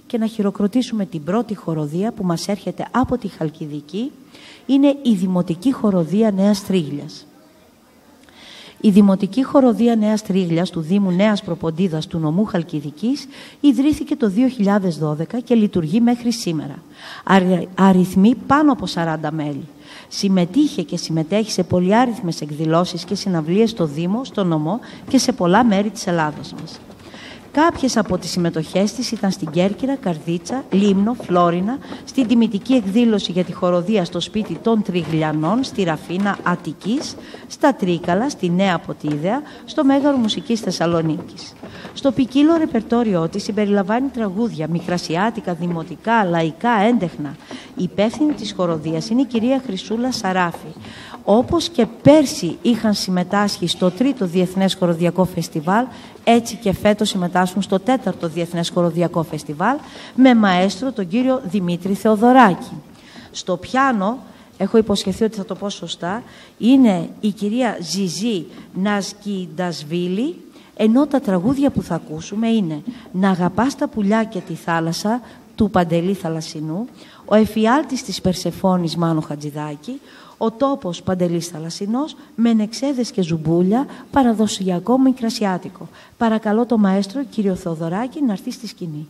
και να χειροκροτήσουμε την πρώτη χοροδία που μας έρχεται από τη Χαλκιδική. Είναι η Δημοτική Χοροδία Νέας Τρίγλιας. Η Δημοτική Χοροδία Νέας Τρίγλιας του Δήμου Νέας Προποντίδας του νομού Χαλκιδικής ιδρύθηκε το 2012 και λειτουργεί μέχρι σήμερα. Αριθμεί πάνω από 40 μέλη. Συμμετείχε και συμμετέχει σε πολυάριθμες εκδηλώσεις και συναυλίες στο Δήμο, στο νομό και σε πολλά μέρη της Ελλάδας μας. Κάποιες από τις συμμετοχές της ήταν στην Κέρκυρα, Καρδίτσα, Λίμνο, Φλόρινα, στην τιμητική εκδήλωση για τη χοροδία στο σπίτι των Τριγλιανών, στη Ραφίνα Αττικής, στα Τρίκαλα, στη Νέα Ποτίδεα, στο Μέγαρο Μουσικής Θεσσαλονίκης. Στο ποικίλο ρεπερτόριό της συμπεριλαμβάνει τραγούδια, μικρασιάτικα, δημοτικά, λαϊκά, έντεχνα. Η υπεύθυνη της χοροδίας είναι η κυρία Χρυσούλα Σαράφη. Όπως και πέρσι είχαν συμμετάσχει στο 3ο Διεθνές Χοροδιακό Φεστιβάλ, έτσι και φέτος συμμετάσχουν στο 4ο Διεθνές Χοροδιακό Φεστιβάλ με μαέστρο τον κύριο Δημήτρη Θεοδωράκη. Στο πιάνο, έχω υποσχεθεί ότι θα το πω σωστά, είναι η κυρία Ζιζή Νασκιντασβίλη, ενώ τα τραγούδια που θα ακούσουμε είναι «Να αγαπάς τα πουλιά και τη θάλασσα» του Παντελή Θαλασσινού, «Ο εφιάλτης της Περσεφόνης» Μάνο Χατζηδάκη, «Ο τόπος» Παντελής Θαλασσινός, «Μενεξέδες και ζουμπούλια» παραδοσιακό μικρασιάτικο. Παρακαλώ το μαέστρο κύριο Θεοδωράκη να έρθει στη σκηνή.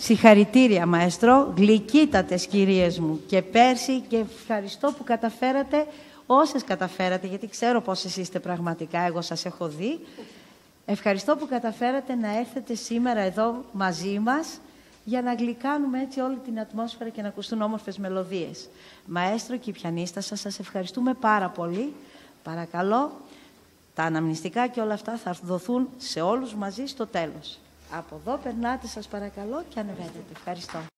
Συγχαρητήρια, μαέστρο, γλυκύτατες κυρίες μου και πέρσι, και ευχαριστώ που καταφέρατε, όσες καταφέρατε, γιατί ξέρω πόσες είστε πραγματικά, εγώ σας έχω δει. Ευχαριστώ που καταφέρατε να έρθετε σήμερα εδώ μαζί μας για να γλυκάνουμε έτσι όλη την ατμόσφαιρα και να ακουστούν όμορφες μελωδίες. Μαέστρο και η πιανίστα σας ευχαριστούμε πάρα πολύ. Παρακαλώ, τα αναμνηστικά και όλα αυτά θα δοθούν σε όλους μαζί στο τέλος. Από εδώ περνάτε σας παρακαλώ και ανεβαίνετε. Ευχαριστώ.